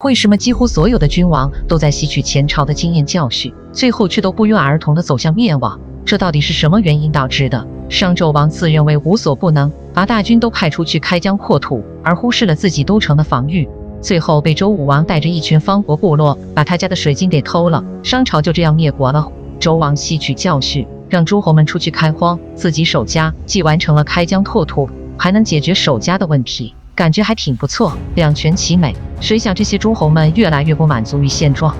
为什么几乎所有的君王都在吸取前朝的经验教训，最后却都不约而同地走向灭亡？这到底是什么原因导致的？商纣王自认为无所不能，把大军都派出去开疆扩土，而忽视了自己都城的防御，最后被周武王带着一群方伯部落把他家的水晶给偷了，商朝就这样灭国了。周王吸取教训，让诸侯们出去开荒，自己守家，既完成了开疆拓土，还能解决守家的问题，感觉还挺不错，两全其美。谁想这些诸侯们越来越不满足于现状，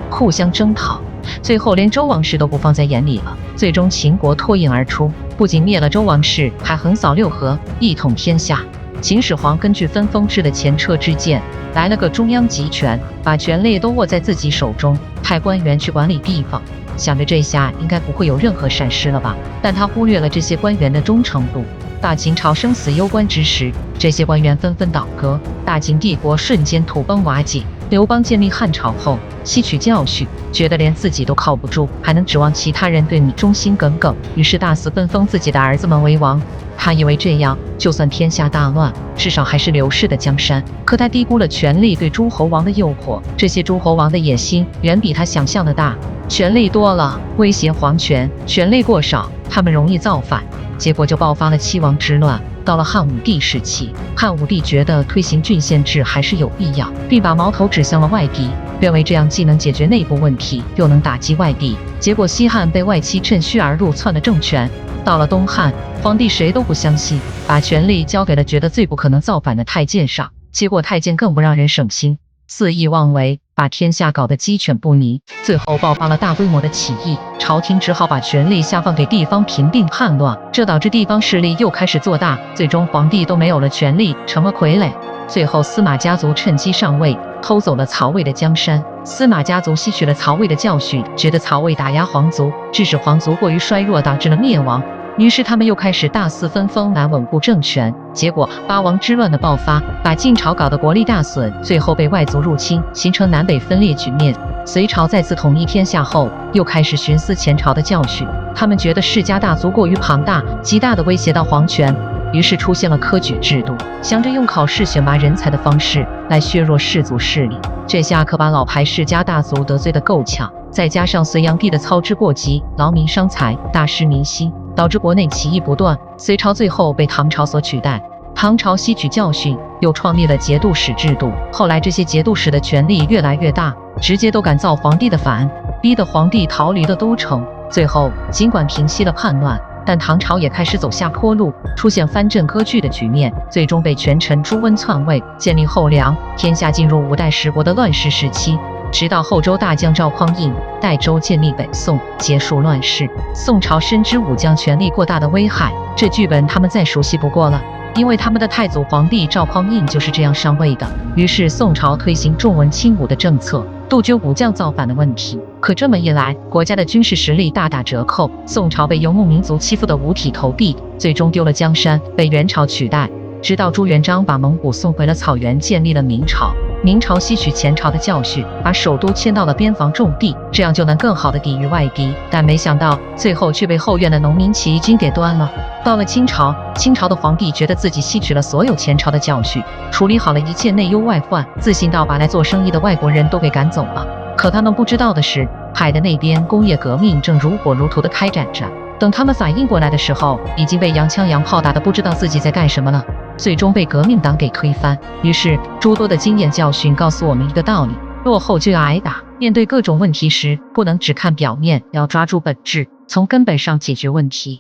互相征讨，最后连周王室都不放在眼里了。最终秦国脱颖而出，不仅灭了周王室，还横扫六合，一统天下。秦始皇根据分封制的前车之鉴，来了个中央集权，把权力都握在自己手中，派官员去管理地方，想着这下应该不会有任何闪失了吧？但他忽略了这些官员的忠诚度。大秦朝生死攸关之时，这些官员纷纷倒戈，大秦帝国瞬间土崩瓦解。刘邦建立汉朝后，吸取教训，觉得连自己都靠不住，还能指望其他人对你忠心耿耿，于是大肆分封自己的儿子们为王。他以为这样，就算天下大乱，至少还是刘氏的江山。可他低估了权力对诸侯王的诱惑，这些诸侯王的野心远比他想象的大。权力多了，威胁皇权；权力过少，他们容易造反。结果就爆发了七王之乱。到了汉武帝时期，汉武帝觉得推行郡县制还是有必要，并把矛头指向了外敌，认为这样既能解决内部问题，又能打击外敌。结果西汉被外戚趁虚而入，篡了政权。到了东汉，皇帝谁都不相信，把权力交给了觉得最不可能造反的太监上，结果太监更不让人省心，肆意妄为，把天下搞得鸡犬不宁。最后爆发了大规模的起义，朝廷只好把权力下放给地方平定叛乱，这导致地方势力又开始做大，最终皇帝都没有了权力，成了傀儡。最后司马家族趁机上位，偷走了曹魏的江山。司马家族吸取了曹魏的教训，觉得曹魏打压皇族，致使皇族过于衰弱，导致了灭亡。于是他们又开始大肆分封来稳固政权，结果八王之乱的爆发，把晋朝搞得国力大损，最后被外族入侵，形成南北分裂局面。隋朝再次统一天下后，又开始寻思前朝的教训，他们觉得世家大族过于庞大，极大地威胁到皇权，于是出现了科举制度，想着用考试选拔人才的方式来削弱氏族势力。这下可把老牌世家大族得罪得够呛，再加上隋炀帝的操之过急，劳民伤财，大失民心，导致国内起义不断。隋朝最后被唐朝所取代。唐朝吸取教训，又创立了节度使制度。后来这些节度使的权力越来越大，直接都敢造皇帝的反，逼得皇帝逃离了都城。最后尽管平息了叛乱，但唐朝也开始走下坡路，出现藩镇割据的局面，最终被权臣朱温篡位，建立后梁，天下进入五代十国的乱世时期。直到后周大将赵匡胤代周建立北宋，结束乱世。宋朝深知武将权力过大的危害，这剧本他们再熟悉不过了，因为他们的太祖皇帝赵匡胤就是这样上位的。于是宋朝推行重文轻武的政策，杜绝武将造反的问题。可这么一来，国家的军事实力大打折扣，宋朝被游牧民族欺负得五体投地，最终丢了江山，被元朝取代。直到朱元璋把蒙古送回了草原，建立了明朝。明朝吸取前朝的教训，把首都迁到了边防重地，这样就能更好地抵御外敌。但没想到最后却被后院的农民起义军给端了。到了清朝，清朝的皇帝觉得自己吸取了所有前朝的教训，处理好了一切内忧外患，自信到把来做生意的外国人都给赶走了。可他们不知道的是，海的那边工业革命正如火如荼地开展着。等他们反应过来的时候，已经被洋枪洋炮打得不知道自己在干什么了，最终被革命党给推翻。于是诸多的经验教训告诉我们一个道理：落后就要挨打。面对各种问题时，不能只看表面，要抓住本质，从根本上解决问题。